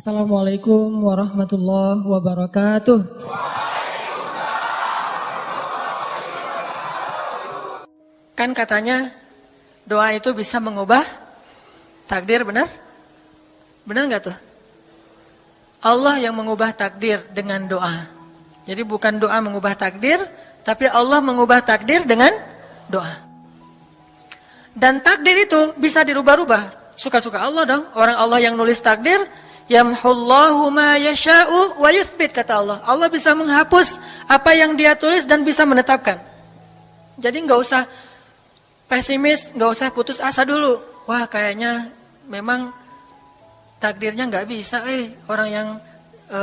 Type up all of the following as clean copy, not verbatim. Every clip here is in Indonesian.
Assalamualaikum warahmatullahi wabarakatuh. Kan katanya doa itu bisa mengubah takdir, benar? Benar nggak tuh? Allah yang mengubah takdir dengan doa. Jadi bukan doa mengubah takdir, tapi Allah mengubah takdir dengan doa. Dan takdir itu bisa dirubah-rubah. Suka-suka Allah dong. Orang Allah yang nulis takdir, yamhullahu ma yasha'u wa yuthbit, kata Allah. Allah bisa menghapus apa yang dia tulis dan bisa menetapkan. Jadi nggak usah pesimis, nggak usah putus asa dulu. Wah, kayaknya memang takdirnya nggak bisa. Orang yang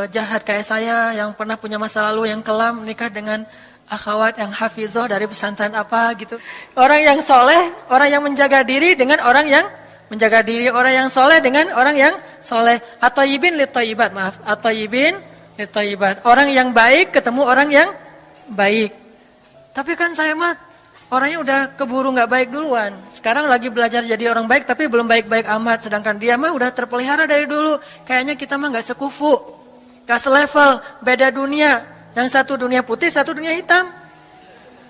jahat kayak saya, yang pernah punya masa lalu yang kelam, nikah dengan akhwat yang hafizoh dari pesantren apa gitu. Orang yang soleh, orang yang menjaga diri dengan orang yang menjaga diri, orang yang soleh dengan orang yang soleh. At-thayyibin lit-thayyibat, maaf. At-thayyibin lit-thayyibat. Orang yang baik ketemu orang yang baik. Tapi kan saya mah orangnya udah keburu nggak baik duluan. Sekarang lagi belajar jadi orang baik tapi belum baik-baik amat. Sedangkan dia mah udah terpelihara dari dulu. Kayaknya kita mah nggak sekufu, nggak selevel, beda dunia. Yang satu dunia putih, satu dunia hitam.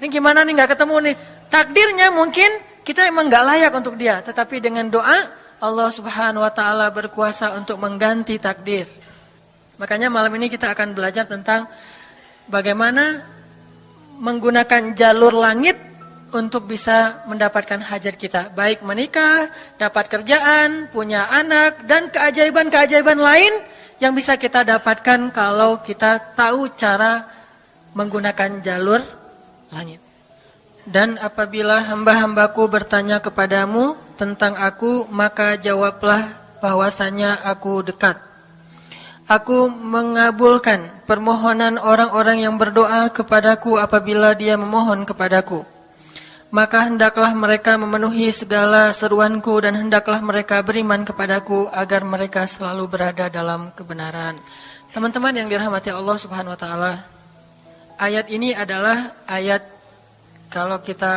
Ini gimana nih nggak ketemu nih? Takdirnya mungkin kita emang nggak layak untuk dia, tetapi dengan doa Allah Subhanahu Wa Taala berkuasa untuk mengganti takdir. Makanya malam ini kita akan belajar tentang bagaimana menggunakan jalur langit untuk bisa mendapatkan hajat kita, baik menikah, dapat kerjaan, punya anak, dan keajaiban-keajaiban lain yang bisa kita dapatkan kalau kita tahu cara menggunakan jalur langit. Dan apabila hamba-hambaku bertanya kepadamu tentang aku, maka jawablah bahwasanya aku dekat. Aku mengabulkan permohonan orang-orang yang berdoa kepadaku apabila dia memohon kepadaku. Maka hendaklah mereka memenuhi segala seruanku dan hendaklah mereka beriman kepadaku agar mereka selalu berada dalam kebenaran. Teman-teman yang dirahmati Allah Subhanahu Wa Taala, ayat ini adalah ayat, kalau kita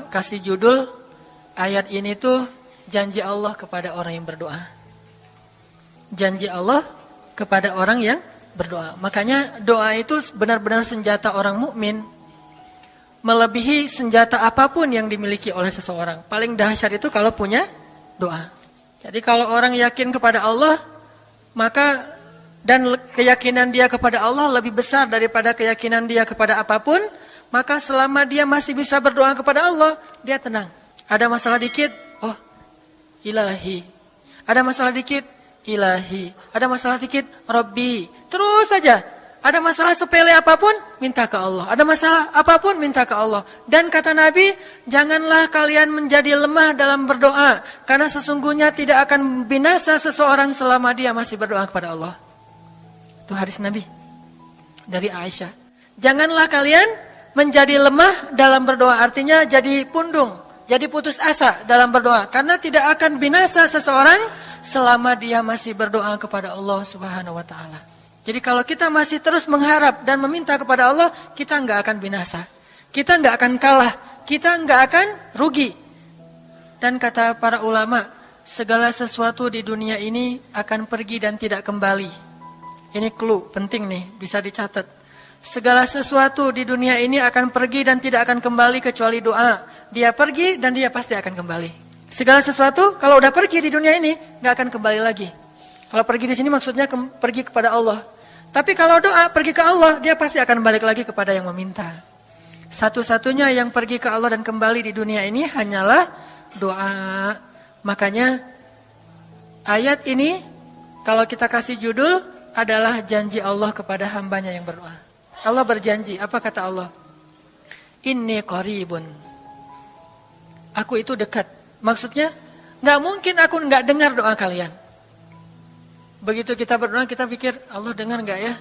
kasih judul ayat ini tuh janji Allah kepada orang yang berdoa. Janji Allah kepada orang yang berdoa. Makanya doa itu benar-benar senjata orang mukmin, melebihi senjata apapun yang dimiliki oleh seseorang. Paling dahsyat itu kalau punya doa. Jadi kalau orang yakin kepada Allah, maka dan keyakinan dia kepada Allah lebih besar daripada keyakinan dia kepada apapun, maka selama dia masih bisa berdoa kepada Allah, dia tenang. Ada masalah dikit, oh ilahi. Ada masalah dikit, ilahi. Ada masalah dikit, Rabbi. Terus saja. Ada masalah sepele apapun, minta ke Allah. Ada masalah apapun, minta ke Allah. Dan kata Nabi, janganlah kalian menjadi lemah dalam berdoa, karena sesungguhnya tidak akan binasa seseorang selama dia masih berdoa kepada Allah. Itu hadis Nabi dari Aisyah. Janganlah kalian menjadi lemah dalam berdoa. Artinya jadi pundung, jadi putus asa dalam berdoa. Karena tidak akan binasa seseorang selama dia masih berdoa kepada Allah Subhanahu Wa Taala. Jadi kalau kita masih terus mengharap dan meminta kepada Allah, kita nggak akan binasa. Kita nggak akan kalah. Kita nggak akan rugi. Dan kata para ulama, segala sesuatu di dunia ini akan pergi dan tidak kembali. Ini clue penting nih, bisa dicatat. Segala sesuatu di dunia ini akan pergi dan tidak akan kembali kecuali doa. Dia pergi dan dia pasti akan kembali. Segala sesuatu kalau udah pergi di dunia ini nggak akan kembali lagi. Kalau pergi di sini maksudnya pergi kepada Allah. Tapi kalau doa pergi ke Allah, dia pasti akan balik lagi kepada yang meminta. Satu-satunya yang pergi ke Allah dan kembali di dunia ini hanyalah doa. Makanya ayat ini kalau kita kasih judul adalah janji Allah kepada hambanya yang berdoa. Allah berjanji, apa kata Allah? Inni qaribun. Aku itu dekat. Maksudnya, gak mungkin aku gak dengar doa kalian. Begitu kita berdoa, kita pikir, Allah dengar gak ya?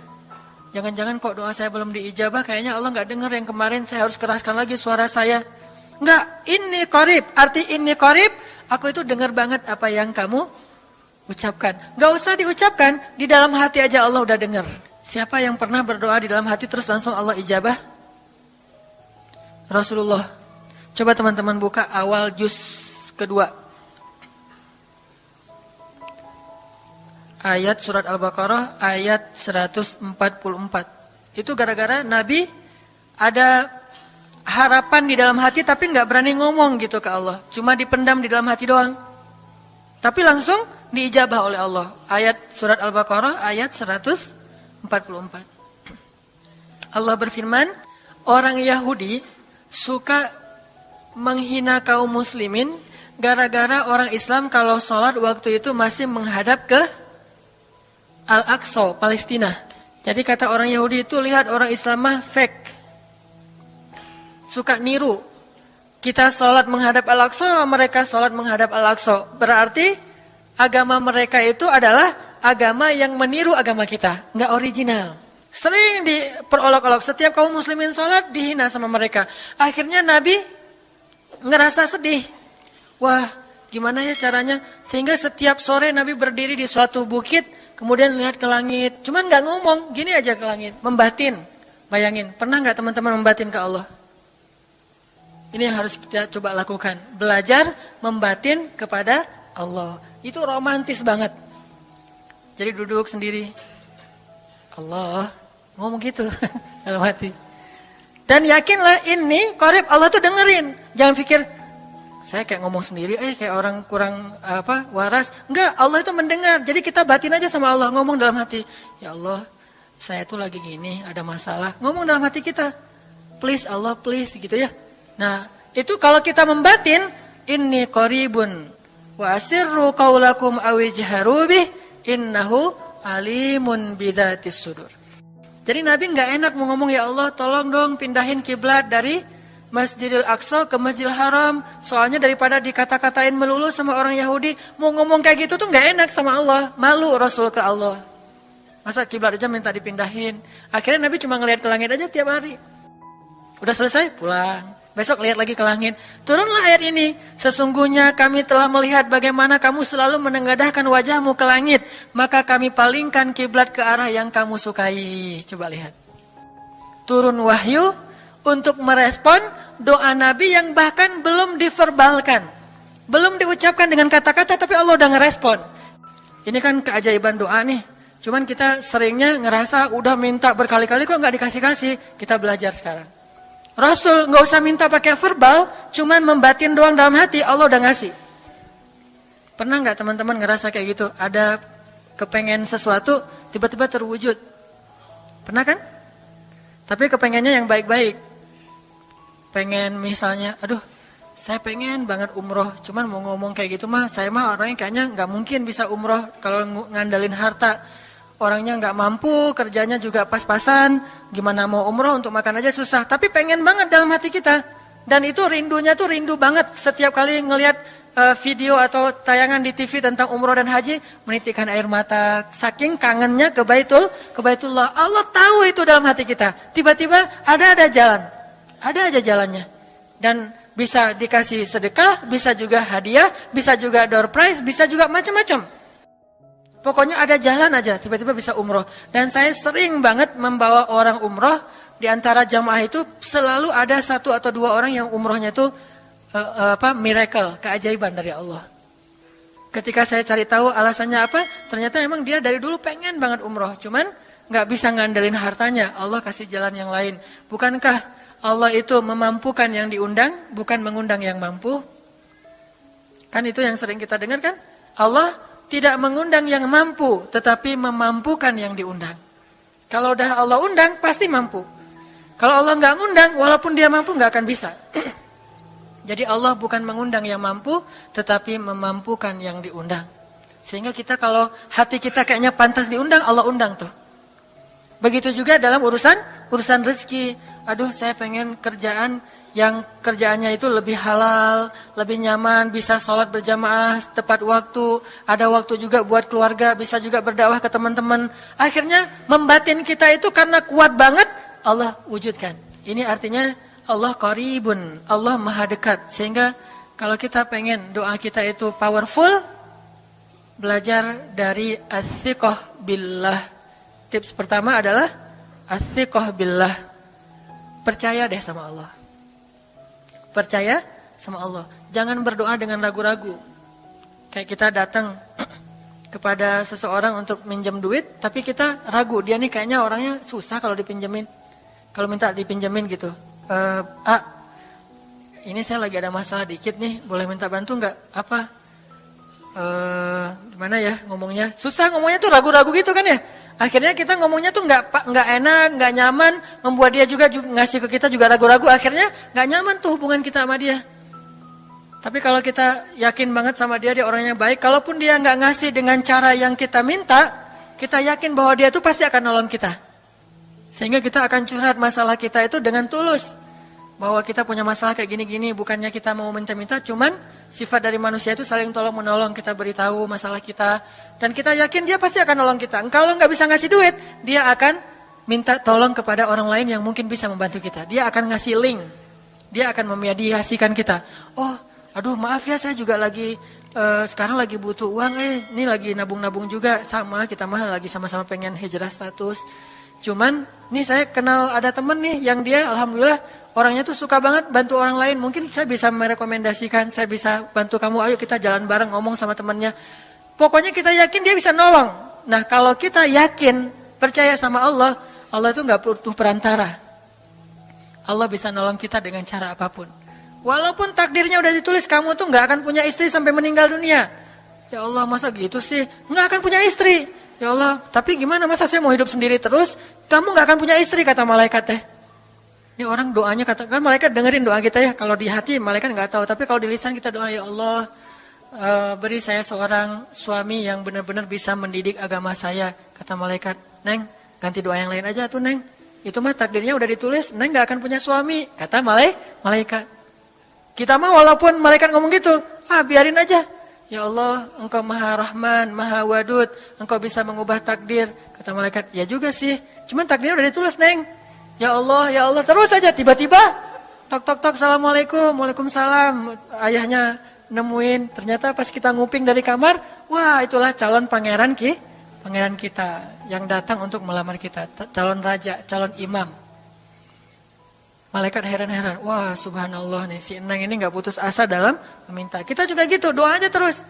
Jangan-jangan kok doa saya belum diijabah, kayaknya Allah gak dengar yang kemarin, saya harus keraskan lagi suara saya. Enggak, inni qarib. Arti inni qarib, aku itu dengar banget apa yang kamu ucapkan. Gak usah diucapkan, di dalam hati aja Allah udah dengar. Siapa yang pernah berdoa di dalam hati terus langsung Allah ijabah? Rasulullah. Coba teman-teman buka awal juz kedua. ayat surat Al-Baqarah ayat 144. Itu gara-gara Nabi ada harapan di dalam hati tapi nggak berani ngomong gitu ke Allah. Cuma dipendam di dalam hati doang. Tapi langsung diijabah oleh Allah. Ayat surat Al-Baqarah ayat 144. Allah berfirman, orang Yahudi suka menghina kaum muslimin gara-gara orang Islam kalau sholat waktu itu masih menghadap ke Al-Aqsa, Palestina. Jadi kata orang Yahudi itu, lihat orang Islam mah fake. Suka niru. Kita sholat menghadap Al-Aqsa, mereka sholat menghadap Al-Aqsa. Berarti agama mereka itu adalah agama yang meniru agama kita, nggak original. Sering diperolok-olok, setiap kaum muslimin sholat dihina sama mereka. Akhirnya Nabi ngerasa sedih. Wah, gimana ya caranya? Sehingga setiap sore Nabi berdiri di suatu bukit, kemudian lihat ke langit. Cuman nggak ngomong, gini aja ke langit, membatin. Bayangin, pernah nggak teman-teman membatin ke Allah? Ini yang harus kita coba lakukan. Belajar membatin kepada Allah. Itu romantis banget. Jadi duduk sendiri. Allah, ngomong gitu dalam hati. Dan yakinlah ini korib Allah tuh dengerin. Jangan pikir saya kayak ngomong sendiri, kayak orang kurang waras. Enggak, Allah itu mendengar. Jadi kita batin aja sama Allah, ngomong dalam hati. Ya Allah, saya tuh lagi gini, ada masalah. Ngomong dalam hati kita. Please Allah, please gitu ya. Nah, itu kalau kita membatin, inni qaribun wa asirru qaulakum awijharu bih innahu alimun bidzatis sudur. Jadi Nabi nggak enak mau ngomong, ya Allah tolong dong pindahin kiblat dari Masjidil Aqsa ke Masjidil Haram. Soalnya daripada dikata-katain melulu sama orang Yahudi, mau ngomong kayak gitu tuh nggak enak sama Allah. Malu Rasul ke Allah. Masa kiblat aja minta dipindahin. Akhirnya Nabi cuma ngelihat ke langit aja tiap hari. Udah selesai pulang. Besok lihat lagi ke langit. Turunlah ayat ini. Sesungguhnya kami telah melihat bagaimana kamu selalu menengadahkan wajahmu ke langit. Maka kami palingkan kiblat ke arah yang kamu sukai. Coba lihat. Turun wahyu untuk merespon doa Nabi yang bahkan belum diverbalkan. Belum diucapkan dengan kata-kata tapi Allah udah ngerespon. Ini kan keajaiban doa nih. Cuman kita seringnya ngerasa udah minta berkali-kali kok nggak dikasih-kasih. Kita belajar sekarang. Rasul nggak usah minta pakai verbal, cuman membatin doang dalam hati, Allah udah ngasih. Pernah nggak teman-teman ngerasa kayak gitu? Ada kepengen sesuatu, tiba-tiba terwujud. Pernah kan? Tapi kepengennya yang baik-baik. Pengen misalnya, aduh, saya pengen banget umroh, cuman mau ngomong kayak gitu mah, saya mah orangnya kayaknya nggak mungkin bisa umroh kalau ngandalin harta. Orangnya nggak mampu, kerjanya juga pas-pasan, gimana mau umroh untuk makan aja susah. Tapi pengen banget dalam hati kita. Dan itu rindunya tuh rindu banget. Setiap kali ngelihat video atau tayangan di TV tentang umroh dan haji, menitikkan air mata. Saking kangennya ke Baitullah. Allah tahu itu dalam hati kita. Tiba-tiba ada jalan. Ada aja jalannya. Dan bisa dikasih sedekah, bisa juga hadiah, bisa juga door prize, bisa juga macam-macam. Pokoknya ada jalan aja, tiba-tiba bisa umroh. Dan saya sering banget membawa orang umroh. Di antara jamaah itu selalu ada 1 atau 2 orang yang umrohnya itu miracle, keajaiban dari Allah. Ketika saya cari tahu alasannya apa, ternyata emang dia dari dulu pengen banget umroh. Cuman gak bisa ngandelin hartanya, Allah kasih jalan yang lain. Bukankah Allah itu memampukan yang diundang, bukan mengundang yang mampu? Kan itu yang sering kita dengar kan? Allah tidak mengundang yang mampu, tetapi memampukan yang diundang. Kalau udah Allah undang, pasti mampu. Kalau Allah nggak ngundang, walaupun dia mampu nggak akan bisa. Jadi Allah bukan mengundang yang mampu, tetapi memampukan yang diundang. Sehingga kita kalau hati kita kayaknya pantas diundang, Allah undang tuh. Begitu juga dalam urusan rezeki. Aduh, saya pengen kerjaan yang kerjaannya itu lebih halal, lebih nyaman, bisa sholat berjamaah tepat waktu, ada waktu juga buat keluarga, bisa juga berdakwah ke teman-teman. Akhirnya membatin kita itu karena kuat banget, Allah wujudkan. Ini artinya Allah qaribun, Allah maha dekat. Sehingga kalau kita pengen doa kita itu powerful, belajar dari as-thiqah billah. Tips pertama adalah as-thiqah billah. Percaya deh sama Allah. Percaya sama Allah. Jangan berdoa dengan ragu-ragu. Kayak kita datang kepada seseorang untuk minjem duit, tapi kita ragu, dia nih kayaknya orangnya susah kalau dipinjemin. Kalau minta dipinjemin gitu. Ini saya lagi ada masalah dikit nih, boleh minta bantu nggak? Apa? Gimana ya ngomongnya? Susah ngomongnya tuh ragu-ragu gitu kan ya. Akhirnya kita ngomongnya tuh nggak enak, nggak nyaman, membuat dia juga ngasih ke kita juga ragu-ragu. Akhirnya nggak nyaman tuh hubungan kita sama dia. Tapi kalau kita yakin banget sama dia orangnya baik, kalaupun dia nggak ngasih dengan cara yang kita minta, kita yakin bahwa dia tuh pasti akan nolong kita. Sehingga kita akan curhat masalah kita itu dengan tulus. Bahwa kita punya masalah kayak gini-gini, bukannya kita mau minta-minta, cuman sifat dari manusia itu saling tolong-menolong, kita beritahu masalah kita. Dan kita yakin dia pasti akan nolong kita. Kalau nggak bisa ngasih duit, dia akan minta tolong kepada orang lain yang mungkin bisa membantu kita. Dia akan ngasih link, dia akan memediasikan kita. Oh, aduh maaf ya saya juga lagi, sekarang lagi butuh uang, ini lagi nabung-nabung juga, sama kita mah lagi sama-sama pengen hijrah status. Cuman, nih saya kenal ada temen nih yang dia alhamdulillah orangnya tuh suka banget bantu orang lain. Mungkin saya bisa merekomendasikan, saya bisa bantu kamu, ayo kita jalan bareng ngomong sama temennya. Pokoknya kita yakin dia bisa nolong. Nah kalau kita yakin, percaya sama Allah, Allah itu gak butuh perantara. Allah bisa nolong kita dengan cara apapun. Walaupun takdirnya udah ditulis, kamu tuh gak akan punya istri sampai meninggal dunia. Ya Allah masa gitu sih, gak akan punya istri. Ya Allah, tapi gimana masa saya mau hidup sendiri terus? Kamu gak akan punya istri, kata malaikat teh. Ini orang doanya katakan malaikat dengerin doa kita ya. Kalau di hati malaikat nggak tahu, tapi kalau di lisan kita doa, ya Allah beri saya seorang suami yang benar-benar bisa mendidik agama saya. Kata malaikat, Neng ganti doa yang lain aja tuh Neng. Itu mah takdirnya udah ditulis, Neng nggak akan punya suami. Kata malaikat. Kita mah walaupun malaikat ngomong gitu, biarin aja. Ya Allah, Engkau Maha Rahman, Maha Wadud, Engkau bisa mengubah takdir. Kata malaikat, ya juga sih. Cuman takdirnya udah ditulis Neng. Ya Allah, terus aja tiba-tiba tok, assalamualaikum, waalaikumsalam. Ayahnya nemuin, ternyata pas kita nguping dari kamar, wah itulah calon pangeran kita yang datang untuk melamar kita, calon raja, calon imam. Malaikat heran-heran, wah subhanallah nih si Enang ini gak putus asa dalam meminta. Kita juga gitu, doa aja terus.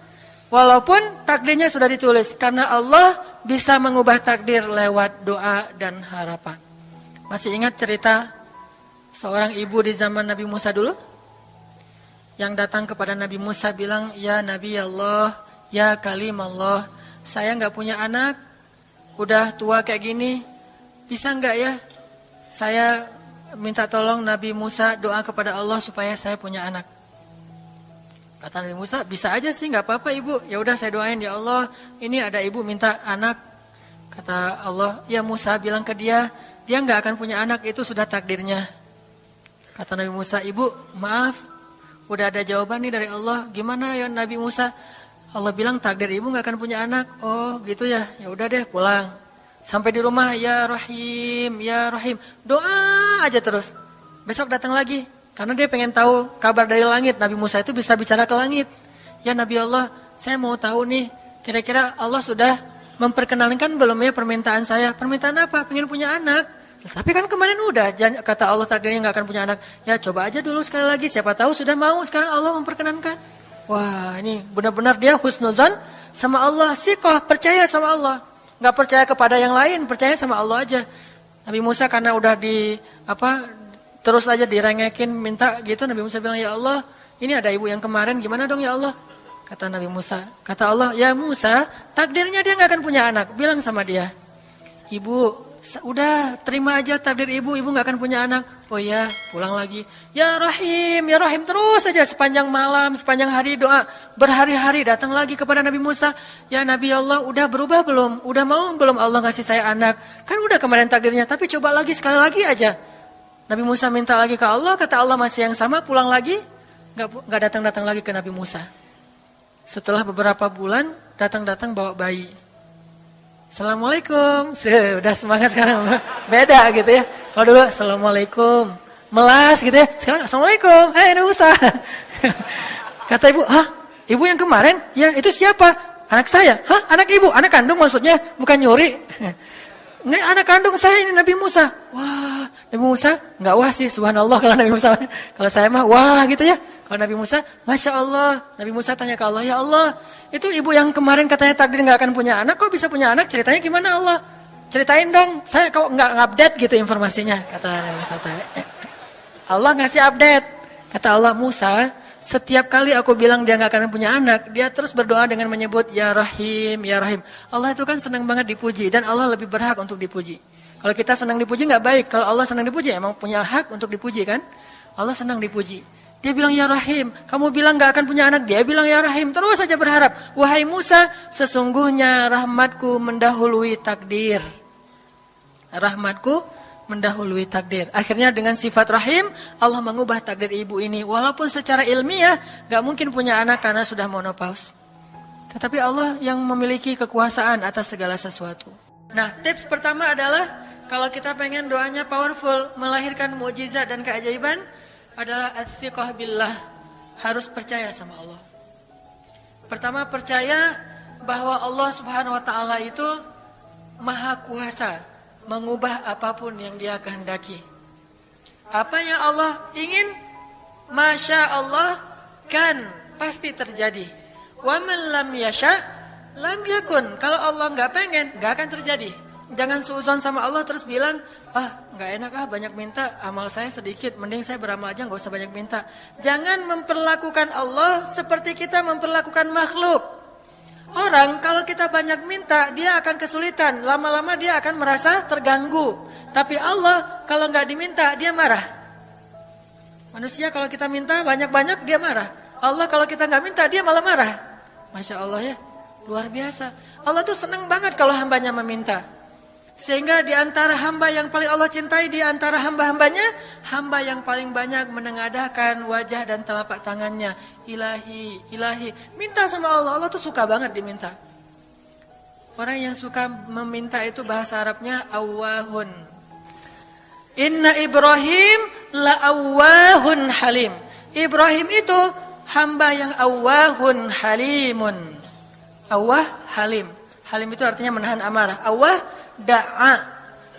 Walaupun takdirnya sudah ditulis, karena Allah bisa mengubah takdir lewat doa dan harapan. Masih ingat cerita seorang ibu di zaman Nabi Musa dulu? Yang datang kepada Nabi Musa bilang, ya Nabi Allah, ya Kalim Allah, saya gak punya anak, udah tua kayak gini, bisa gak ya saya minta tolong Nabi Musa doa kepada Allah supaya saya punya anak. Kata Nabi Musa, bisa aja sih, gak apa-apa ibu. Ya udah saya doain, ya Allah, ini ada ibu minta anak. Kata Allah, ya Musa bilang ke dia gak akan punya anak, itu sudah takdirnya. Kata Nabi Musa, ibu maaf, udah ada jawaban nih dari Allah. Gimana ya Nabi Musa? Allah bilang takdir ibu gak akan punya anak. Oh gitu ya, ya udah deh pulang. Sampai di rumah, ya Rahim, ya Rahim. Doa aja terus. Besok datang lagi. Karena dia pengen tahu kabar dari langit. Nabi Musa itu bisa bicara ke langit. Ya Nabi Allah, saya mau tahu nih. Kira-kira Allah sudah memperkenalkan belum ya permintaan saya? Permintaan apa? Pengen punya anak. Tapi kan kemarin udah. Kata Allah takdirnya gak akan punya anak. Ya coba aja dulu sekali lagi. Siapa tahu sudah mau. Sekarang Allah memperkenankan. Wah ini benar-benar dia husnuzan sama Allah. Sikoh, percaya sama Allah. Gak percaya kepada yang lain, percaya sama Allah aja. Nabi Musa karena udah terus aja direngekin minta gitu, Nabi Musa bilang, ya Allah, ini ada ibu yang kemarin, gimana dong ya Allah? Kata Nabi Musa, kata Allah, ya Musa, takdirnya dia gak akan punya anak. Bilang sama dia, ibu, udah terima aja takdir ibu gak akan punya anak. Oh iya, pulang lagi. Ya Rahim, terus aja sepanjang malam, sepanjang hari doa. Berhari-hari datang lagi kepada Nabi Musa. Ya Nabi Allah, udah berubah belum? Udah mau belum Allah ngasih saya anak? Kan udah kemarin takdirnya, tapi coba lagi, sekali lagi aja. Nabi Musa minta lagi ke Allah, kata Allah masih yang sama, pulang lagi. Gak datang-datang lagi ke Nabi Musa. Setelah beberapa bulan, datang-datang bawa bayi. Assalamualaikum, udah semangat sekarang, beda gitu ya. Kalau dulu Assalamualaikum, melas gitu ya. Sekarang Assalamualaikum, Nabi Musa. Kata ibu, ibu yang kemarin? Ya itu siapa? Anak saya. Anak ibu? Anak kandung maksudnya, bukan nyuri. Nggak, anak kandung saya ini Nabi Musa. Wah, Nabi Musa nggak wah sih, subhanallah kalau Nabi Musa. Kalau saya mah wah gitu ya. Kalau Nabi Musa, Masya Allah. Nabi Musa tanya ke Allah, ya Allah, itu ibu yang kemarin katanya takdir nggak akan punya anak, kok bisa punya anak? Ceritanya gimana Allah? Ceritain dong, saya kok nggak update gitu informasinya, kata Nabi Musa. Allah ngasih update. Kata Allah, Musa, setiap kali aku bilang dia nggak akan punya anak, dia terus berdoa dengan menyebut Ya Rahim, Ya Rahim. Allah itu kan senang banget dipuji dan Allah lebih berhak untuk dipuji. Kalau kita senang dipuji nggak baik, kalau Allah senang dipuji emang punya hak untuk dipuji kan? Allah senang dipuji. Dia bilang Ya Rahim, kamu bilang nggak akan punya anak, dia bilang Ya Rahim, terus saja berharap. Wahai Musa, sesungguhnya rahmatku mendahului takdir. Rahmatku mendahului takdir. Akhirnya dengan sifat rahim, Allah mengubah takdir ibu ini. Walaupun secara ilmiah gak mungkin punya anak karena sudah menopause. Tetapi Allah yang memiliki kekuasaan atas segala sesuatu. Nah, tips pertama adalah kalau kita pengen doanya powerful, melahirkan mukjizat dan keajaiban, adalah ats-tsiqah billah. Harus percaya sama Allah. Pertama, percaya bahwa Allah Subhanahu wa taala itu Maha Kuasa mengubah apapun yang dia kehendaki. Apa yang Allah ingin, Masya Allah, kan pasti terjadi. Wa man lam yasha, lam yakun. Kalau Allah nggak pengen, nggak akan terjadi. Jangan suudzon sama Allah terus bilang, nggak enak banyak minta, amal saya sedikit, mending saya beramal aja nggak usah banyak minta. Jangan memperlakukan Allah seperti kita memperlakukan makhluk. Orang kalau kita banyak minta, dia akan kesulitan. Lama-lama dia akan merasa terganggu. Tapi Allah kalau nggak diminta, dia marah. Manusia kalau kita minta banyak-banyak, dia marah. Allah kalau kita nggak minta, dia malah marah. Masya Allah ya, luar biasa. Allah tuh senang banget kalau hambanya meminta. Sehingga di antara hamba yang paling Allah cintai, di antara hamba-hambanya, hamba yang paling banyak menengadahkan wajah dan telapak tangannya. Ilahi, ilahi. Minta sama Allah, Allah tuh suka banget diminta. Orang yang suka meminta itu bahasa Arabnya awwahun. Inna Ibrahim la awwahun halim. Ibrahim itu hamba yang awwahun halimun. Awwah, halim. Halim itu artinya menahan amarah. Awwah, da'a.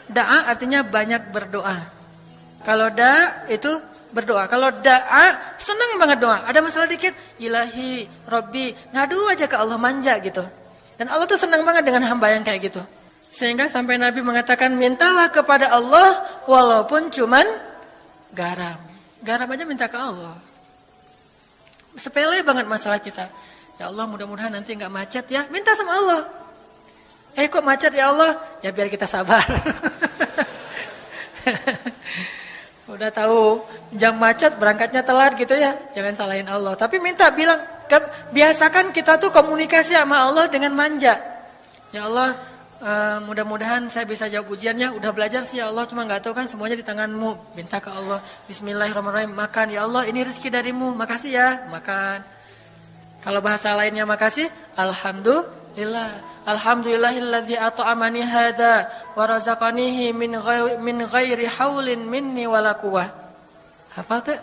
Da'a artinya banyak berdoa. Kalau da' itu berdoa. Kalau da'a senang banget doa. Ada masalah dikit, ilahi, Rabbi, ngadu aja ke Allah, manja gitu. Dan Allah tuh senang banget dengan hamba yang kayak gitu. Sehingga sampai Nabi mengatakan, mintalah kepada Allah walaupun cuman garam. Garam aja minta ke Allah. Sepele banget masalah kita. Ya Allah, mudah-mudahan nanti nggak macet ya. Minta sama Allah. Kok macet ya Allah? Ya biar kita sabar. Udah tahu jam macet berangkatnya telat gitu ya. Jangan salahin Allah. Tapi minta bilang, biasakan kita tuh komunikasi sama Allah dengan manja. Ya Allah, mudah-mudahan saya bisa jawab ujiannya. Udah belajar sih ya Allah, cuma nggak tahu kan semuanya di tanganmu. Minta ke Allah. Bismillahirrahmanirrahim. Makan ya Allah, ini rezeki darimu. Makasih ya, makan. Kalau bahasa lainnya makasih, alhamdulillah. Alhamdulillahilladzi at'amani hadza wa razaqanihi min ghairi haulin minni wala quwwah. Hafal tuh?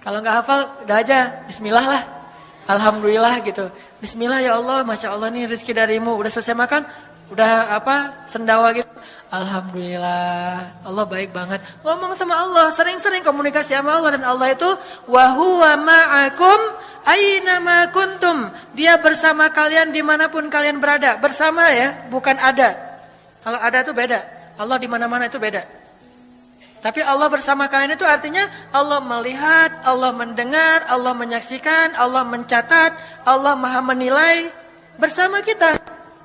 Kalau enggak hafal udah aja bismillah lah. Alhamdulillah gitu. Bismillah ya Allah, Masya Allah ini rezeki darimu. Udah selesai makan, udah sendawa gitu. Alhamdulillah, Allah baik banget. Ngomong sama Allah, sering-sering komunikasi sama Allah. Dan Allah itu wa huwa ma'akum aina ma kuntum. Dia bersama kalian dimanapun kalian berada. Bersama ya, bukan ada. Kalau ada itu beda. Allah di mana-mana itu beda. Tapi Allah bersama kalian itu artinya Allah melihat, Allah mendengar, Allah menyaksikan, Allah mencatat, Allah maha menilai bersama kita.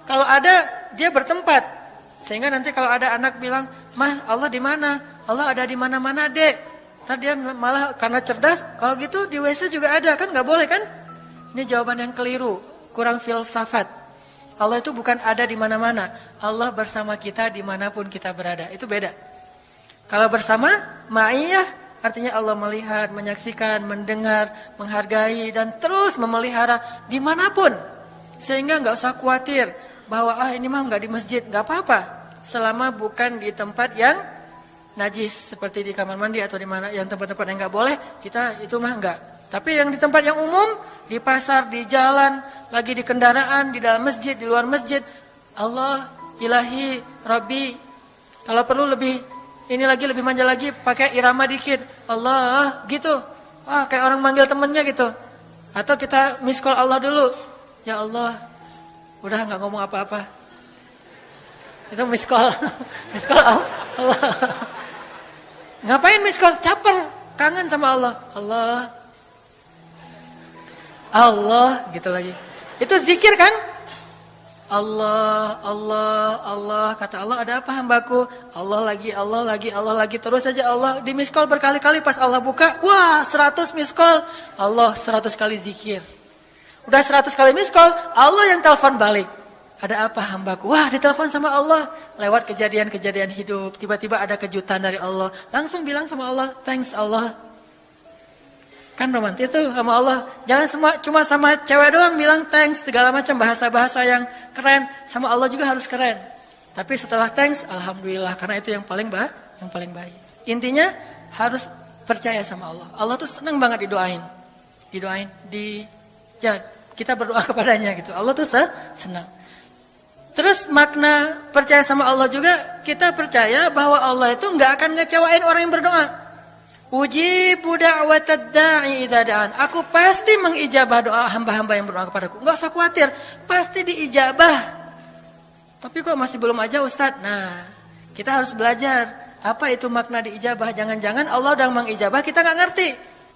Kalau ada, dia bertempat. Sehingga nanti kalau ada anak bilang, "Mah, Allah di mana?" Allah ada di mana-mana, Dek. Tadi dia malah karena cerdas, kalau gitu di WC juga ada, kan nggak boleh kan? Ini jawaban yang keliru, kurang filsafat. Allah itu bukan ada di mana-mana. Allah bersama kita dimanapun kita berada. Itu beda. Kalau bersama, ma'iyah artinya Allah melihat, menyaksikan, mendengar, menghargai, dan terus memelihara dimanapun. Sehingga nggak usah khawatir bahwa ini mah nggak di masjid, nggak apa-apa. Selama bukan di tempat yang najis, seperti di kamar mandi atau di mana yang tempat-tempat yang nggak boleh, kita itu mah nggak. Tapi yang di tempat yang umum, di pasar, di jalan, lagi di kendaraan, di dalam masjid, di luar masjid, Allah, ilahi, Rabbi. Kalau perlu lebih, ini lagi lebih manja lagi, pakai irama dikit. Allah, gitu. kayak orang manggil temennya gitu. Atau kita miss call Allah dulu. Ya Allah, udah nggak ngomong apa-apa. Itu miss call. Miss call Allah. Ngapain miss call? Caper, kangen sama Allah. Allah gitu lagi. Itu zikir kan? Allah, kata Allah, ada apa hambaku? Allah lagi, terus saja Allah. Di miss call berkali-kali, pas Allah buka, wah 100 miss call. Allah 100 kali zikir. Udah 100 kali miss call, Allah yang telepon balik. Ada apa hambaku? Wah, ditelepon sama Allah. Lewat kejadian-kejadian hidup, tiba-tiba ada kejutan dari Allah. Langsung bilang sama Allah, thanks Allah. Kan romantis tuh sama Allah. Jangan cuma sama cewek doang bilang thanks, segala macam bahasa-bahasa yang keren. Sama Allah juga harus keren. Tapi setelah thanks, alhamdulillah, karena itu yang paling baik. Intinya harus percaya sama Allah. Allah tuh senang banget didoain. Kita berdoa kepadanya gitu. Allah tuh senang. Terus makna percaya sama Allah juga, kita percaya bahwa Allah itu nggak akan ngecewain orang yang berdoa. Ujibu da'watad da'i idza da'an. Aku pasti mengijabah doa hamba-hamba yang berdoa kepadaku. Enggak usah khawatir, pasti diijabah. Tapi kok masih belum aja Ustaz? Nah, kita harus belajar apa itu makna diijabah. Jangan-jangan Allah udah mengijabah, kita enggak ngerti.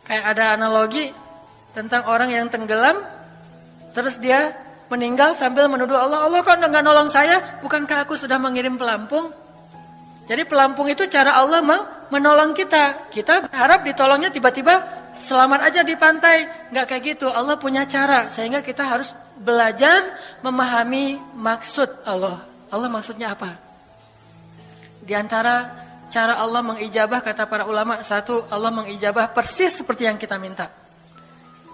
Kayak ada analogi tentang orang yang tenggelam, terus dia meninggal sambil menuduh Allah, Allah kok enggak nolong saya? Bukankah aku sudah mengirim pelampung? Jadi pelampung itu cara Allah menolong kita. Kita berharap ditolongnya tiba-tiba selamat aja di pantai. Enggak kayak gitu. Allah punya cara. Sehingga kita harus belajar memahami maksud Allah. Allah maksudnya apa? Di antara cara Allah mengijabah, kata para ulama, satu, Allah mengijabah persis seperti yang kita minta.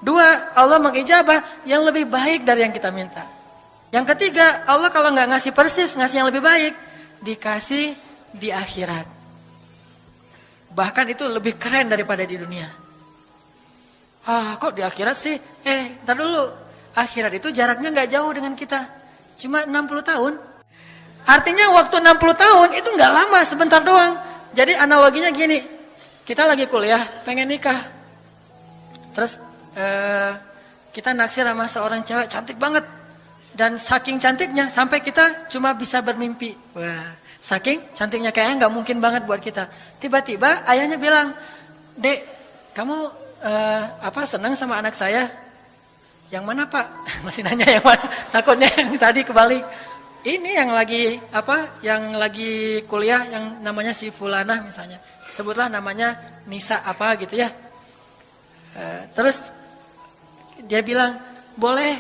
Dua, Allah mengijabah yang lebih baik dari yang kita minta. Yang ketiga, Allah kalau nggak ngasih persis, ngasih yang lebih baik, dikasih di akhirat. Bahkan itu lebih keren daripada di dunia. Kok di akhirat sih? Ntar dulu. Akhirat itu jaraknya nggak jauh dengan kita. Cuma 60 tahun. Artinya waktu 60 tahun itu nggak lama, sebentar doang. Jadi analoginya gini. Kita lagi kuliah, pengen nikah. Terus kita naksir sama seorang cewek cantik banget. Dan saking cantiknya sampai kita cuma bisa bermimpi. Wah, saking cantiknya kayaknya nggak mungkin banget buat kita. Tiba-tiba ayahnya bilang, Dek, kamu senang sama anak saya? Yang mana Pak? Masih nanya yang mana? Takutnya yang tadi kebalik. Ini yang lagi kuliah yang namanya si Fulanah misalnya. Sebutlah namanya Nisa apa gitu ya. Terus dia bilang, boleh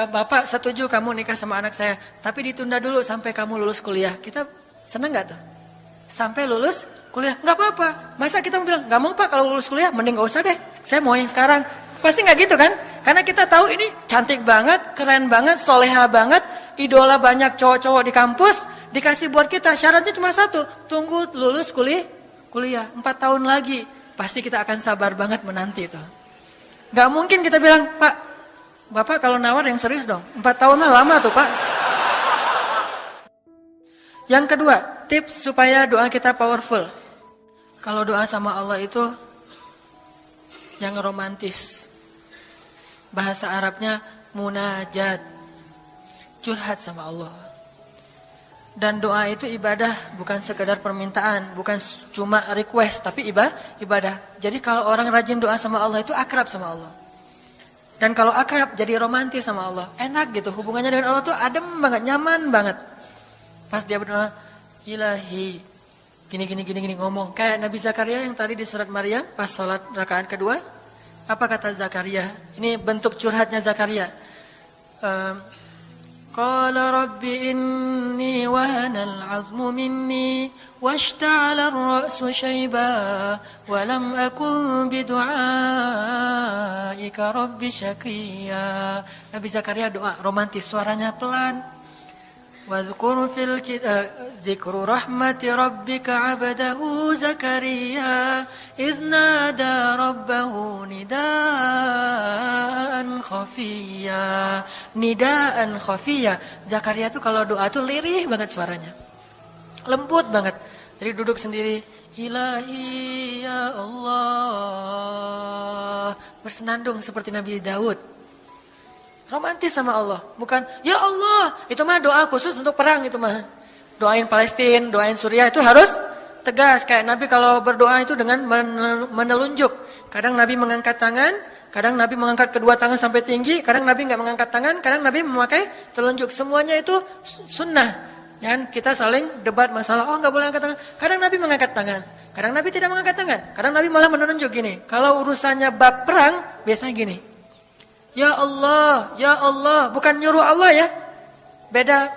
Bapak setuju kamu nikah sama anak saya, tapi ditunda dulu sampai kamu lulus kuliah. Kita senang gak tuh? Sampai lulus kuliah, gak apa-apa. Masa kita bilang, gak mau Pak kalau lulus kuliah, mending gak usah deh, saya mau yang sekarang. Pasti gak gitu kan? Karena kita tahu ini cantik banget, keren banget, soleha banget, idola banyak cowok-cowok di kampus, dikasih buat kita. Syaratnya cuma satu, tunggu lulus kuliah 4 tahun lagi. Pasti kita akan sabar banget menanti itu. Gak mungkin kita bilang, Pak, Bapak kalau nawar yang serius dong. 4 tahun lah lama tuh Pak. Yang kedua, tips supaya doa kita powerful. Kalau doa sama Allah itu yang romantis. Bahasa Arabnya munajat. Curhat sama Allah. Dan doa itu ibadah, bukan sekedar permintaan, bukan cuma request, tapi ibadah. Jadi kalau orang rajin doa sama Allah itu akrab sama Allah. Dan kalau akrab jadi romantis sama Allah. Enak gitu, hubungannya dengan Allah tuh adem banget, nyaman banget. Pas dia berdoa, Ilahi, gini ngomong. Kayak Nabi Zakaria yang tadi di surat Maryam, pas sholat rakaat kedua. Apa kata Zakaria? Ini bentuk curhatnya Zakaria. Qala rabbi inni wahanal azmu minni washta'ala ar-ra'su shayba wa lam akun bidu'aika rabbi syaqiyya. Nabi Zakaria doa romantis, suaranya pelan. Wadhkur fil dzikru rahmati rabbika 'abdahu Zakaria idz nada rabbahu nidaan khafiyya. Nidaan khafiyya. Zakaria tuh kalau doa tuh lirih banget suaranya. Lembut banget. Jadi duduk sendiri, Ilahi ya Allah Allah, bersenandung seperti Nabi Daud. Romantis sama Allah, bukan ya Allah. Itu mah doa khusus untuk perang itu mah. Doain Palestina, doain Suriah itu harus tegas. Kayak Nabi kalau berdoa itu dengan menelunjuk. Kadang Nabi mengangkat tangan, kadang Nabi mengangkat kedua tangan sampai tinggi, kadang Nabi nggak mengangkat tangan, kadang Nabi memakai telunjuk. Semuanya itu sunnah. Jangan kita saling debat masalah, oh nggak boleh angkat tangan. Kadang Nabi mengangkat tangan, kadang Nabi tidak mengangkat tangan. Kadang Nabi malah menunjuk gini. Kalau urusannya bab perang, biasanya gini. Ya Allah, bukan nyuruh Allah ya. Beda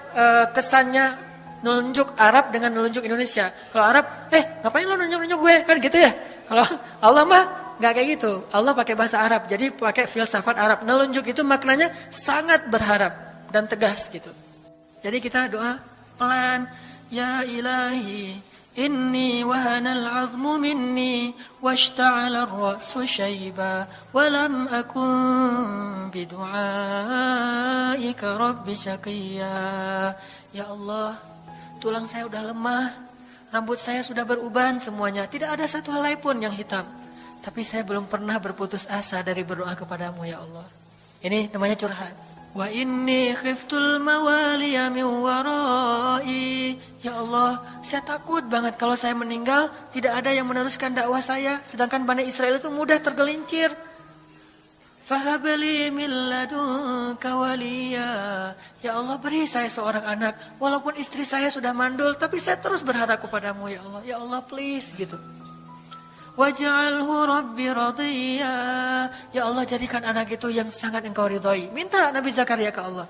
kesannya nunjuk Arab dengan nunjuk Indonesia. Kalau Arab, ngapain lo nunjuk gue? Kan gitu ya. Kalau Allah mah nggak kayak gitu. Allah pakai bahasa Arab, jadi pakai filsafat Arab. Nelunjuk itu maknanya sangat berharap dan tegas gitu. Jadi kita doa pelan. Ya ilahi, inni wahanal azmu minni washta'ala ar-ra'su shayba walam akun bidu'aika rabbi syaqiyya. Ya Allah, tulang saya udah lemah, rambut saya sudah beruban semuanya, tidak ada satu helai pun yang hitam. Tapi saya belum pernah berputus asa dari berdoa kepadamu ya Allah. Ini namanya curhat. Wa inni khiftul mawaliya min warai. Ya Allah, saya takut banget kalau saya meninggal tidak ada yang meneruskan dakwah saya, sedangkan Bani Israel itu mudah tergelincir. Fahabli min ladunka waliya. Ya Allah, beri saya seorang anak, walaupun istri saya sudah mandul, tapi saya terus berharap kepadamu ya Allah. Ya Allah, please gitu. Waj'alhu rabbi radiyya. Ya Allah, jadikan anak itu yang sangat engkau ridhai. Minta Nabi Zakaria ke Allah.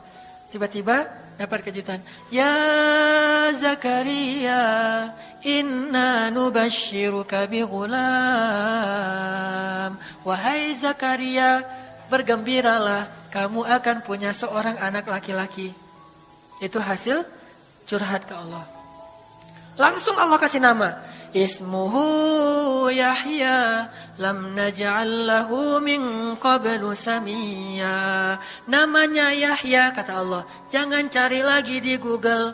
Tiba-tiba dapat kejutan. Ya Zakaria, inna nubashiruka bi ghulam. Wahai Zakaria, bergembiralah, kamu akan punya seorang anak laki-laki. Itu hasil curhat ke Allah. Langsung Allah kasih nama. Ismuhu Yahya lam naj'al lahu min qablu samiyya. Namanya Yahya, kata Allah. Jangan cari lagi di Google.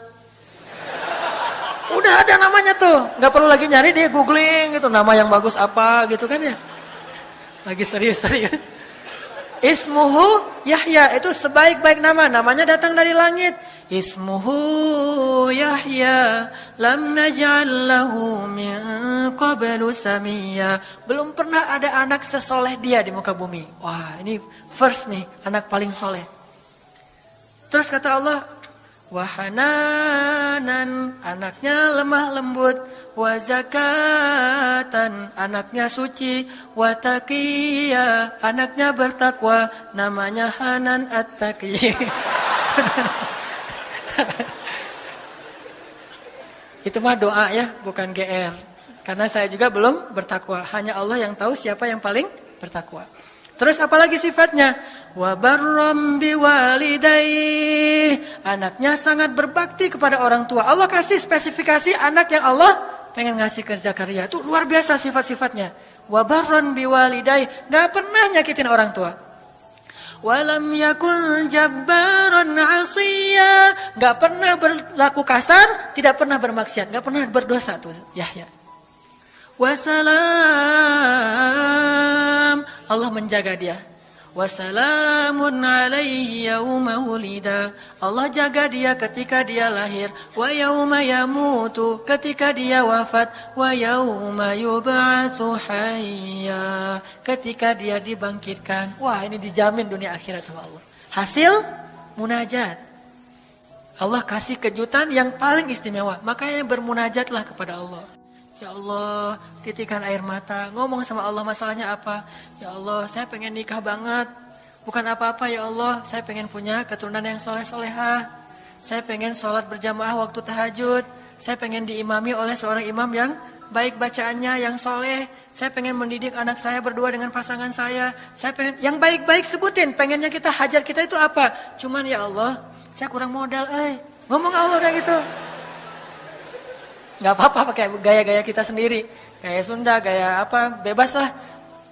Udah ada namanya tuh, nggak perlu lagi nyari di googling gitu, nama yang bagus apa gitu kan ya. Lagi serius-serius. Ismuhu Yahya, itu sebaik-baik nama, namanya datang dari langit. Ismuhu Yahya lam naj'al lahu min qablu samiyya. Belum pernah ada anak sesoleh dia di muka bumi. Wah, ini first nih, anak paling soleh. Terus kata Allah, wahananan, anaknya lemah lembut. Wa zakatan, anaknya suci. Wa taqiyya, anaknya bertakwa. Namanya Hanan At-Taqi. Itu mah doa ya, bukan GR. Karena saya juga belum bertakwa. Hanya Allah yang tahu siapa yang paling bertakwa. Terus apalagi sifatnya? Wa barram biwalidayhi, anaknya sangat berbakti kepada orang tua. Allah kasih spesifikasi anak yang Allah pengen ngasih ke Zakaria. Itu luar biasa sifat-sifatnya. Wa barran biwalidayhi, enggak pernah nyakitin orang tua. Walam yakun jabbaran 'asiyya, enggak pernah berlaku kasar, tidak pernah bermaksiat, enggak pernah berdosa tuh Yahya. Wassalam, Allah menjaga dia. Wassalamun alaihi yauma wulida, Allah jaga dia ketika dia lahir. Wa yauma yamutu, ketika dia wafat. Wa yauma yub'atsu hayya, ketika dia dibangkitkan. Wah, ini dijamin dunia akhirat sama Allah. Hasil munajat. Allah kasih kejutan yang paling istimewa. Makanya bermunajatlah kepada Allah. Ya Allah, titikan air mata, ngomong sama Allah masalahnya apa. Ya Allah, saya pengen nikah banget. Bukan apa-apa ya Allah, saya pengen punya keturunan yang soleh-solehah. Saya pengen sholat berjamaah waktu tahajud. Saya pengen diimami oleh seorang imam yang baik bacaannya, yang soleh. Saya pengen mendidik anak saya berdua dengan pasangan saya. Saya pengen, yang baik-baik sebutin, pengennya kita, hajat kita itu apa. Cuman ya Allah, saya kurang modal, ngomong Allah kayak gitu. Gak apa-apa pakai gaya-gaya kita sendiri. Gaya Sunda, gaya apa, bebas lah.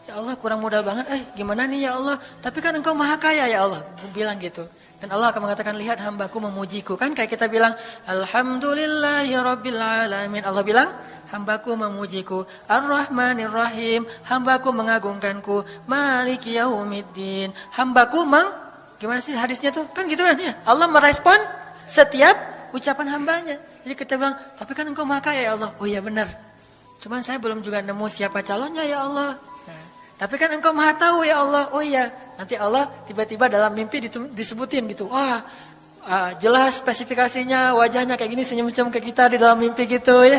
Ya Allah kurang modal banget, gimana nih ya Allah? Tapi kan engkau maha kaya ya Allah. Gue bilang gitu. Dan Allah akan mengatakan, lihat hambaku memujiku. Kan kayak kita bilang, Alhamdulillahi Rabbil Alamin. Allah bilang, hambaku memujiku. Ar-Rahmanir Rahim. Hambaku mengagungkanku. Maliki Yaumiddin. Hambaku gimana sih hadisnya tuh? Kan gitu kan ya. Allah merespon setiap ucapan hambanya. Jadi kita bilang, tapi kan engkau maha kaya ya Allah. Oh iya benar. Cuman saya belum juga nemu siapa calonnya ya Allah. Tapi kan engkau maha tahu ya Allah. Oh iya, nanti Allah tiba-tiba dalam mimpi disebutin gitu. Wah, jelas spesifikasinya, wajahnya kayak gini, senyum-senyum ke kita di dalam mimpi gitu ya.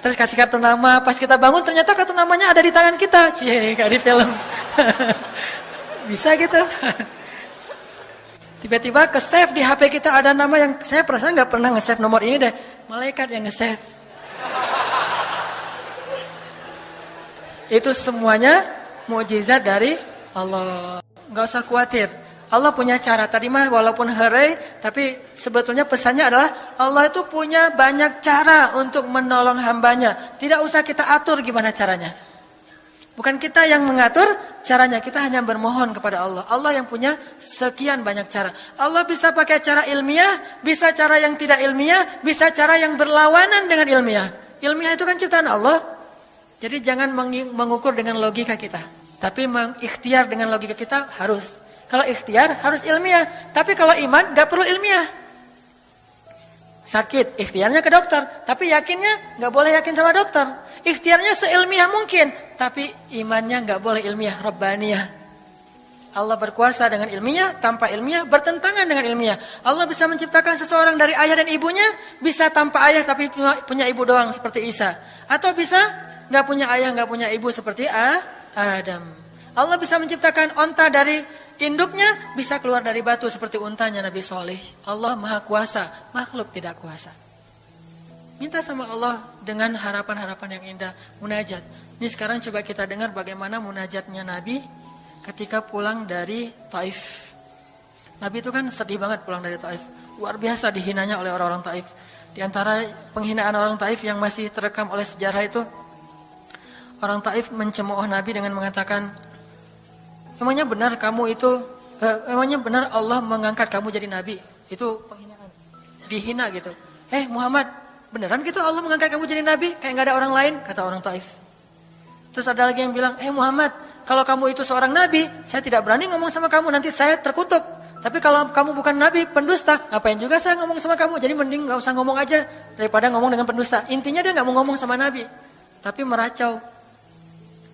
Terus kasih kartu nama, pas kita bangun ternyata kartu namanya ada di tangan kita. Cie, kayak di film. Bisa gitu. Tiba-tiba ke save di HP kita ada nama yang saya perasaan nggak pernah nge-save nomor ini deh. Malaikat yang nge-save. Itu semuanya mukjizat dari Allah. Enggak usah khawatir. Allah punya cara. Tadi mah walaupun herai, tapi sebetulnya pesannya adalah Allah itu punya banyak cara untuk menolong hambanya. Tidak usah kita atur gimana caranya. Bukan kita yang mengatur caranya, kita hanya bermohon kepada Allah. Allah yang punya sekian banyak cara. Allah bisa pakai cara ilmiah, bisa cara yang tidak ilmiah, bisa cara yang berlawanan dengan ilmiah. Ilmiah itu kan ciptaan Allah. Jadi jangan mengukur dengan logika kita. Tapi mengikhtiar dengan logika kita harus. Kalau ikhtiar harus ilmiah. Tapi kalau iman gak perlu ilmiah. Sakit, ikhtiarnya ke dokter. Tapi yakinnya gak boleh yakin sama dokter. Ikhtiarnya seilmiah mungkin. Tapi imannya gak boleh ilmiah, Rabbaniyah. Allah berkuasa dengan ilmiah, tanpa ilmiah, bertentangan dengan ilmiah. Allah bisa menciptakan seseorang dari ayah dan ibunya. Bisa tanpa ayah tapi punya ibu doang seperti Isa. Atau bisa gak punya ayah, gak punya ibu seperti Adam. Allah bisa menciptakan onta dari induknya, bisa keluar dari batu seperti untanya Nabi Soleh. Allah maha kuasa, makhluk tidak kuasa. Minta sama Allah dengan harapan-harapan yang indah. Munajat. Ini sekarang coba kita dengar bagaimana munajatnya Nabi ketika pulang dari Taif. Nabi itu kan sedih banget pulang dari Taif. Luar biasa dihinanya oleh orang-orang Taif. Di antara penghinaan orang Taif yang masih terekam oleh sejarah itu, orang Taif mencemooh Nabi dengan mengatakan, emangnya benar kamu itu, emangnya benar Allah mengangkat kamu jadi Nabi? Itu penghinaan. Dihina gitu. Muhammad, beneran gitu Allah mengangkat kamu jadi Nabi? Kayak gak ada orang lain? Kata orang Taif. Terus ada lagi yang bilang, Muhammad, kalau kamu itu seorang Nabi, saya tidak berani ngomong sama kamu, nanti saya terkutuk. Tapi kalau kamu bukan Nabi, pendusta, ngapain juga saya ngomong sama kamu? Jadi mending gak usah ngomong aja, daripada ngomong dengan pendusta. Intinya dia gak mau ngomong sama Nabi, tapi meracau.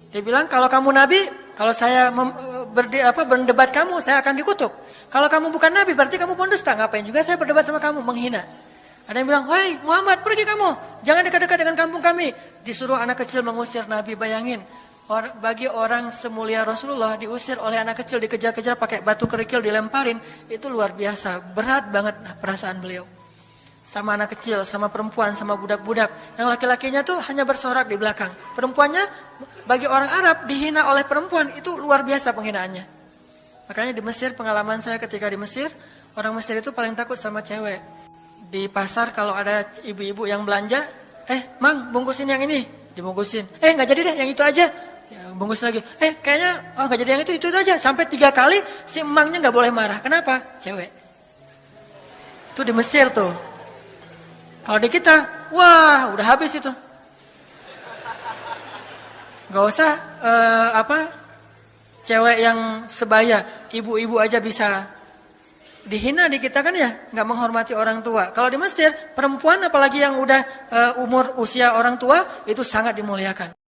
Dia bilang, kalau kamu Nabi, kalau saya berdebat kamu, saya akan dikutuk. Kalau kamu bukan Nabi, berarti kamu pendusta. Ngapain juga saya berdebat sama kamu, menghina. Ada yang bilang, hei Muhammad, pergi kamu. Jangan dekat-dekat dengan kampung kami. Disuruh anak kecil mengusir Nabi, bayangin. Bagi orang semulia Rasulullah, diusir oleh anak kecil, dikejar-kejar pakai batu kerikil, dilemparin. Itu luar biasa, berat banget perasaan beliau. Sama anak kecil, sama perempuan, sama budak-budak. Yang laki-lakinya tuh hanya bersorak di belakang. Perempuannya bagi orang Arab dihina oleh perempuan, itu luar biasa penghinaannya. Makanya di Mesir, pengalaman saya ketika di Mesir, orang Mesir itu paling takut sama cewek. Di pasar kalau ada ibu-ibu yang belanja, Mang bungkusin yang ini, dibungkusin. Gak jadi deh, yang itu aja. Ya, bungkus lagi. Kayaknya gak jadi yang itu aja. Sampai 3 kali si emangnya gak boleh marah. Kenapa? Cewek. Itu di Mesir tuh. Kalau di kita, wah udah habis itu. Gak usah cewek yang sebaya, ibu-ibu aja bisa dihina di kita kan ya, gak menghormati orang tua. Kalau di Mesir, perempuan apalagi yang udah usia orang tua, itu sangat dimuliakan.